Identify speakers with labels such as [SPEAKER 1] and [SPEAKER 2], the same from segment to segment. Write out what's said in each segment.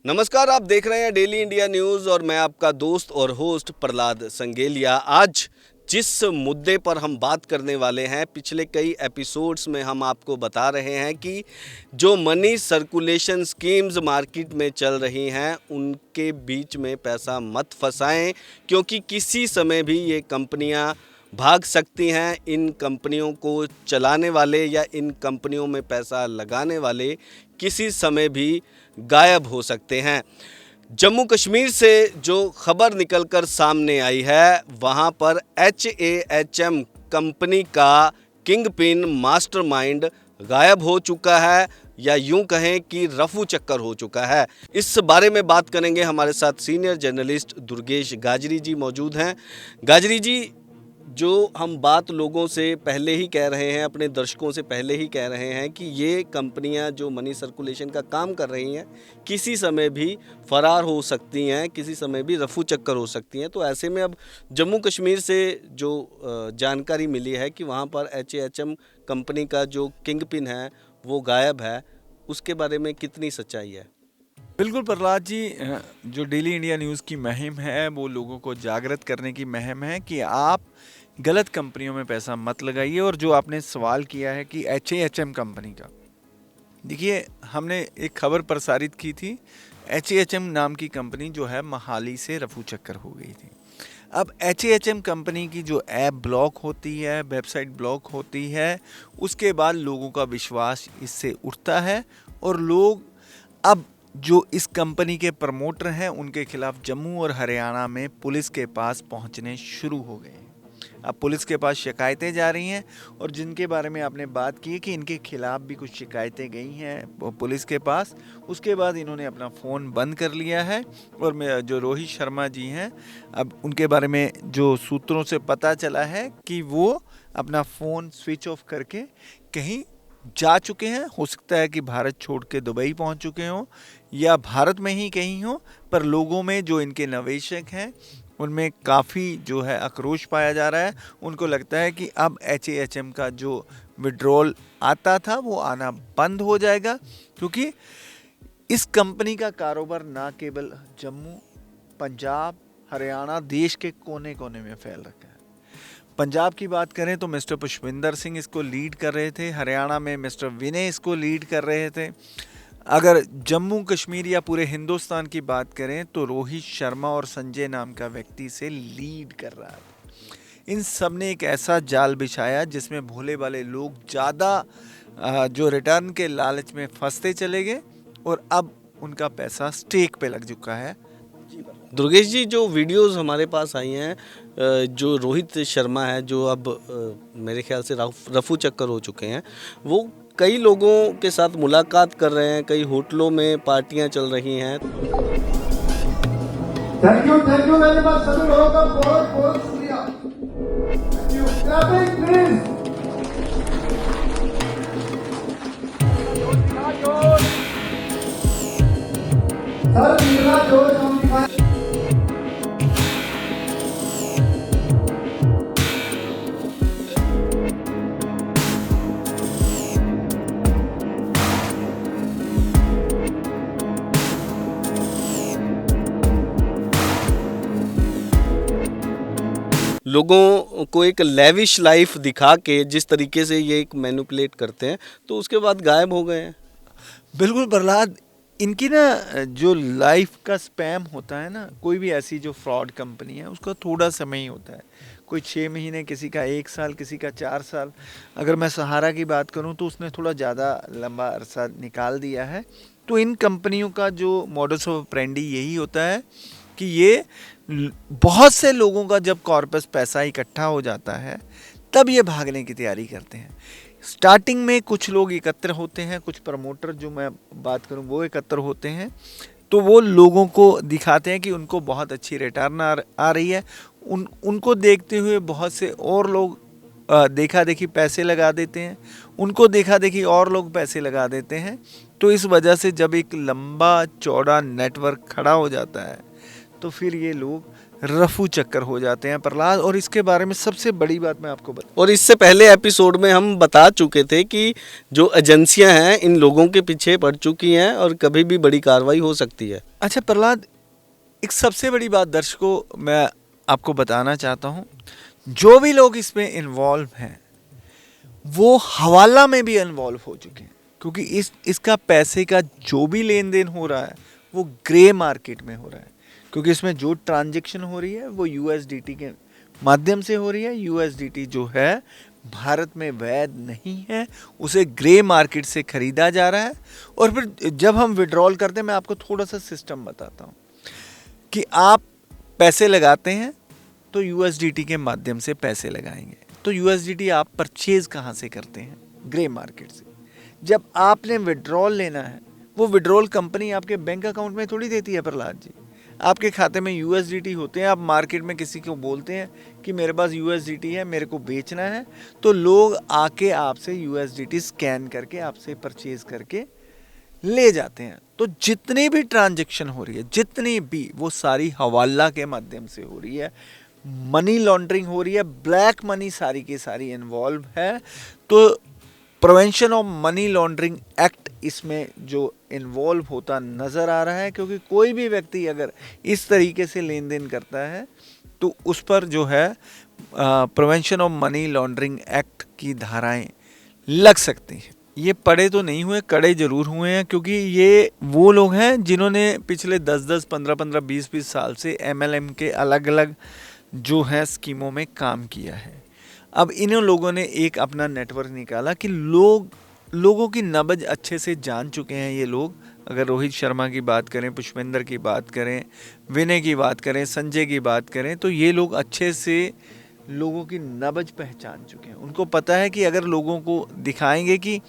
[SPEAKER 1] नमस्कार, आप देख रहे हैं डेली इंडिया न्यूज़ और मैं आपका दोस्त और होस्ट प्रहलाद संगेलिया। आज जिस मुद्दे पर हम बात करने वाले हैं, पिछले कई एपिसोड्स में हम आपको बता रहे हैं कि जो मनी सर्कुलेशन स्कीम्स मार्केट में चल रही हैं उनके बीच में पैसा मत फंसाएं, क्योंकि किसी समय भी ये कंपनियां भाग सकती हैं। इन कंपनियों को चलाने वाले या इन कंपनियों में पैसा लगाने वाले किसी समय भी गायब हो सकते हैं। जम्मू कश्मीर से जो खबर निकलकर सामने आई है, वहां पर HAHM कंपनी का किंग पिन मास्टरमाइंड गायब हो चुका है, या यूं कहें कि रफू चक्कर हो चुका है। इस बारे में बात करेंगे। हमारे साथ सीनियर जर्नलिस्ट दुर्गेश गाजरी जी मौजूद हैं। गाजरी जी, जो हम बात लोगों से पहले ही कह रहे हैं, अपने दर्शकों से पहले ही कह रहे हैं कि ये कंपनियां जो मनी सर्कुलेशन का काम कर रही हैं किसी समय भी फरार हो सकती हैं, किसी समय भी रफू चक्कर हो सकती हैं। तो ऐसे में अब जम्मू कश्मीर से जो जानकारी मिली है कि वहाँ पर HAHM कंपनी का जो किंग पिन है वो गायब है, उसके बारे में कितनी सच्चाई है?
[SPEAKER 2] बिल्कुल प्रहलाद जी, जो डेली इंडिया न्यूज़ की मुहिम है वो लोगों को जागृत करने की मुहिम है कि आप गलत कंपनियों में पैसा मत लगाइए। और जो आपने सवाल किया है कि HAHM कंपनी का, देखिए हमने एक खबर प्रसारित की थी। HAHM नाम की कंपनी जो है मोहाली से रफू चक्कर हो गई थी। अब HAHM कंपनी की जो ऐप ब्लॉक होती है, वेबसाइट ब्लॉक होती है, उसके बाद लोगों का विश्वास इससे उठता है और लोग अब जो इस कंपनी के प्रमोटर हैं उनके खिलाफ जम्मू और हरियाणा में पुलिस के पास पहुंचने शुरू हो गए हैं। अब पुलिस के पास शिकायतें जा रही हैं, और जिनके बारे में आपने बात की कि इनके खिलाफ भी कुछ शिकायतें गई हैं पुलिस के पास, उसके बाद इन्होंने अपना फ़ोन बंद कर लिया है। और जो रोहित शर्मा जी हैं, अब उनके बारे में जो सूत्रों से पता चला है कि वो अपना फ़ोन स्विच ऑफ करके कहीं जा चुके हैं। हो सकता है कि भारत छोड़ के दुबई पहुंच चुके हों या भारत में ही कहीं हों, पर लोगों में जो इनके निवेशक हैं उनमें काफ़ी जो है आक्रोश पाया जा रहा है। उनको लगता है कि अब HAHM का जो विड्रॉल आता था वो आना बंद हो जाएगा, क्योंकि इस कंपनी का कारोबार ना केवल जम्मू, पंजाब, हरियाणा, देश के कोने कोने में फैल रखा है। पंजाब की बात करें तो मिस्टर पुष्पिंदर सिंह इसको लीड कर रहे थे, हरियाणा में मिस्टर विनय इसको लीड कर रहे थे। अगर जम्मू कश्मीर या पूरे हिंदुस्तान की बात करें तो रोहित शर्मा और संजय नाम का व्यक्ति से लीड कर रहा था। इन सब ने एक ऐसा जाल बिछाया जिसमें भोले वाले लोग ज़्यादा जो रिटर्न के लालच में फंसते चले गए, और अब उनका पैसा स्टेक पे लग चुका है।
[SPEAKER 1] दुर्गेश जी, जो वीडियोस हमारे पास आई हैं, जो रोहित शर्मा है, जो अब मेरे ख्याल से रफू चक्कर हो चुके हैं, वो कई लोगों के साथ मुलाकात कर रहे हैं, कई होटलों में पार्टियां चल रही हैं।
[SPEAKER 3] Thank you very much. सभी लोगों का बहुत बहुत शुक्रिया। Thank you. Clapping please. Sir मेरा जोश हम दिखाएं।
[SPEAKER 1] लोगों को एक लेविश लाइफ दिखा के जिस तरीके से ये एक मैनिपुलेट करते हैं, तो उसके बाद गायब हो गए हैं।
[SPEAKER 2] बिल्कुल प्रहलाद, इनकी ना जो लाइफ का स्पैम होता है ना, कोई भी ऐसी जो फ्रॉड कंपनी है उसका थोड़ा समय ही होता है। कोई 6 महीने, किसी का 1 साल, किसी का 4 साल। अगर मैं सहारा की बात करूं तो उसने थोड़ा ज़्यादा लंबा अरसा निकाल दिया है। तो इन कंपनियों का जो मॉडस ऑपरेंडी यही होता है कि ये बहुत से लोगों का जब कॉर्पस पैसा इकट्ठा हो जाता है तब ये भागने की तैयारी करते हैं। स्टार्टिंग में कुछ लोग एकत्र होते हैं, कुछ प्रमोटर जो मैं बात करूं वो एकत्र होते हैं, तो वो लोगों को दिखाते हैं कि उनको बहुत अच्छी रिटर्न आ रही है। उनको देखते हुए बहुत से और लोग देखा देखी पैसे लगा देते हैं, उनको देखा देखी और लोग पैसे लगा देते हैं। तो इस वजह से जब एक लंबा चौड़ा नेटवर्क खड़ा हो जाता है तो फिर ये लोग रफू चक्कर हो जाते हैं प्रहलाद। और इसके बारे में सबसे बड़ी बात मैं आपको बता,
[SPEAKER 1] और इससे पहले एपिसोड में हम बता चुके थे कि जो एजेंसियां हैं इन लोगों के पीछे पड़ चुकी हैं और कभी भी बड़ी कार्रवाई हो सकती है।
[SPEAKER 2] अच्छा प्रहलाद, एक सबसे बड़ी बात दर्शकों मैं आपको बताना चाहता हूँ, जो भी लोग इसमें इन्वॉल्व हैं वो हवाला में भी इन्वॉल्व हो चुके हैं, क्योंकि इसका पैसे का जो भी लेन देन हो रहा है वो ग्रे मार्केट में हो रहा है, क्योंकि इसमें जो ट्रांजैक्शन हो रही है वो यूएसडीटी के माध्यम से हो रही है। यूएसडीटी जो है भारत में वैध नहीं है, उसे ग्रे मार्केट से खरीदा जा रहा है। और फिर जब हम विड्रॉल करते हैं, मैं आपको थोड़ा सा सिस्टम बताता हूँ कि आप पैसे लगाते हैं तो यूएसडीटी के माध्यम से पैसे लगाएंगे, तो यूएसडीटी आप परचेज कहाँ से करते हैं? ग्रे मार्केट से। जब आपने विड्रॉल लेना है, वो विड्रॉल कंपनी आपके बैंक अकाउंट में थोड़ी देती है प्रहलाद जी, आपके खाते में यूएसडीटी होते हैं। आप मार्केट में किसी को बोलते हैं कि मेरे पास यूएसडीटी है, मेरे को बेचना है, तो लोग आके आपसे यूएसडीटी स्कैन करके आपसे परचेज करके ले जाते हैं। तो जितनी भी ट्रांजैक्शन हो रही है, जितनी भी, वो सारी हवाला के माध्यम से हो रही है, मनी लॉन्ड्रिंग हो रही है, ब्लैक मनी सारी की सारी इन्वॉल्व है। तो prevention of money laundering act इसमें जो इन्वॉल्व होता नज़र आ रहा है, क्योंकि कोई भी व्यक्ति अगर इस तरीके से लेन देन करता है तो उस पर जो है prevention of money laundering act की धाराएं लग सकती हैं। ये पड़े तो नहीं हुए, कड़े जरूर हुए हैं, क्योंकि ये वो लोग हैं जिन्होंने पिछले 10-10, 15-15, 20-20 साल से एमएलएम के अलग अलग जो है स्कीमों में काम किया है। अब इन लोगों ने एक अपना नेटवर्क निकाला कि लोगों की नब्ज अच्छे से जान चुके हैं ये लोग। अगर रोहित शर्मा की बात करें, पुष्पेंद्र की बात करें, विनय की बात करें, संजय की बात करें, तो ये लोग अच्छे से लोगों की नब्ज पहचान चुके हैं। उनको पता है कि अगर लोगों को दिखाएंगे कि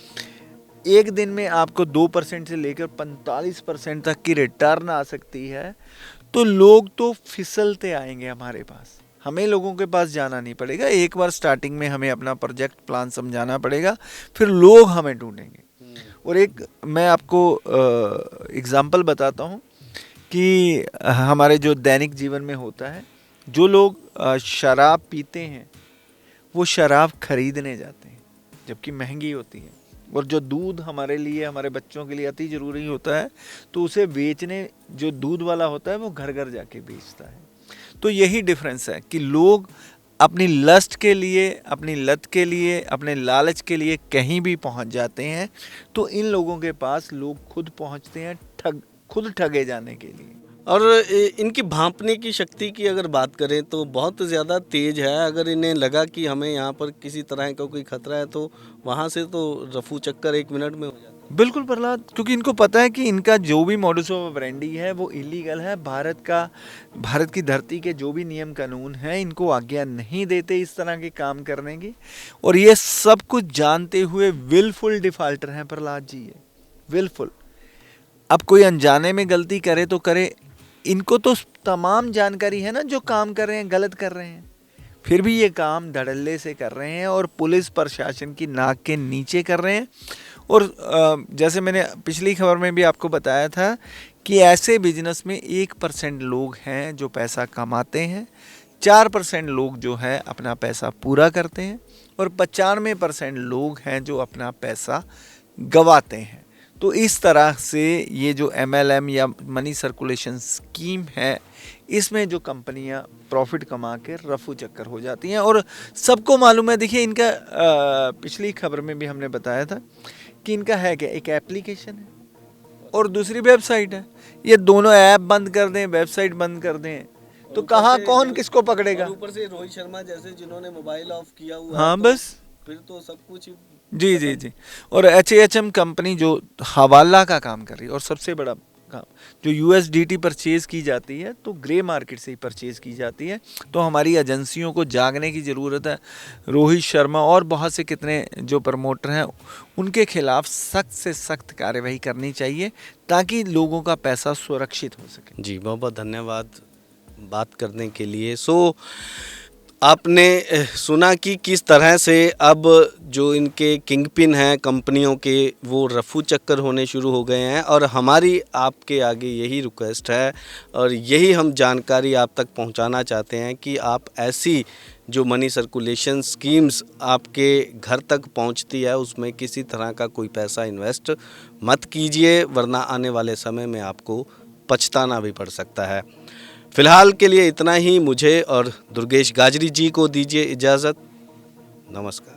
[SPEAKER 2] एक दिन में आपको 2% से लेकर 45% तक की रिटर्न आ सकती है, तो लोग तो फिसलते आएंगे हमारे पास। हमें लोगों के पास जाना नहीं पड़ेगा, एक बार स्टार्टिंग में हमें अपना प्रोजेक्ट प्लान समझाना पड़ेगा, फिर लोग हमें ढूंढेंगे। और एक मैं आपको एग्जांपल बताता हूँ कि हमारे जो दैनिक जीवन में होता है, जो लोग शराब पीते हैं वो शराब खरीदने जाते हैं जबकि महंगी होती है, और जो दूध हमारे लिए, हमारे बच्चों के लिए अति ज़रूरी होता है, तो उसे बेचने जो दूध वाला होता है वो घर घर जाके बेचता है। तो यही डिफरेंस है कि लोग अपनी लस्ट के लिए, अपनी लत के लिए, अपने लालच के लिए कहीं भी पहुंच जाते हैं। तो इन लोगों के पास लोग खुद पहुंचते हैं खुद ठगे जाने के लिए।
[SPEAKER 1] और इनकी भांपने की शक्ति की अगर बात करें तो बहुत ज़्यादा तेज है। अगर इन्हें लगा कि हमें यहाँ पर किसी तरह का कोई खतरा है तो वहाँ से तो रफू चक्कर 1 मिनट में हो जाता है।
[SPEAKER 2] बिल्कुल प्रहलाद, क्योंकि इनको पता है कि इनका जो भी मॉडस ऑपरेंडी है वो इलीगल है। भारत की धरती के जो भी नियम कानून हैं इनको आज्ञा नहीं देते इस तरह के काम करने की, और ये सब कुछ जानते हुए विलफुल डिफाल्टर हैं प्रहलाद जी, ये विलफुल। अब कोई अनजाने में गलती करे तो करे, इनको तो तमाम जानकारी है ना जो काम कर रहे हैं गलत कर रहे हैं, फिर भी ये काम धड़ल्ले से कर रहे हैं और पुलिस प्रशासन की नाक के नीचे कर रहे हैं। और जैसे मैंने पिछली खबर में भी आपको बताया था कि ऐसे बिजनेस में 1% लोग हैं जो पैसा कमाते हैं, 4% लोग जो है अपना पैसा पूरा करते हैं, और 95% लोग हैं जो अपना पैसा गंवाते हैं। तो इस तरह से ये जो MLM या मनी सर्कुलेशन स्कीम है, इसमें जो कंपनियां प्रॉफिट कमा के रफू चक्कर हो जाती हैं। और सबको मालूम है, देखिए इनका पिछली खबर में भी हमने बताया था कि इनका है क्या, एक एप्लीकेशन है और दूसरी वेबसाइट है। ये दोनों ऐप बंद कर दें, वेबसाइट बंद कर दें, तो कहाँ कौन किसको पकड़ेगा?
[SPEAKER 1] ऊपर से रोहित शर्मा जैसे जिन्होंने मोबाइल ऑफ किया हुआ,
[SPEAKER 2] हाँ
[SPEAKER 1] तो
[SPEAKER 2] बस
[SPEAKER 1] फिर तो सब कुछ
[SPEAKER 2] जी। और HAHM कंपनी जो हवाला का काम कर रही है, और सबसे बड़ा काम जो USDT परचेज की जाती है तो ग्रे मार्केट से ही परचेज की जाती है। तो हमारी एजेंसियों को जागने की ज़रूरत है। रोहित शर्मा और बहुत से कितने जो प्रमोटर हैं उनके खिलाफ सख्त से सख्त कार्यवाही करनी चाहिए ताकि लोगों का पैसा सुरक्षित हो सके।
[SPEAKER 1] जी, बहुत बहुत धन्यवाद बात करने के लिए। सो आपने सुना कि किस तरह से अब जो इनके किंगपिन हैं कंपनियों के, वो रफू चक्कर होने शुरू हो गए हैं। और हमारी आपके आगे यही रिक्वेस्ट है और यही हम जानकारी आप तक पहुंचाना चाहते हैं कि आप ऐसी जो मनी सर्कुलेशन स्कीम्स आपके घर तक पहुंचती है उसमें किसी तरह का कोई पैसा इन्वेस्ट मत कीजिए, वरना आने वाले समय में आपको पछताना भी पड़ सकता है। फिलहाल के लिए इतना ही। मुझे और दुर्गेश गाजरी जी को दीजिए इजाज़त। नमस्कार।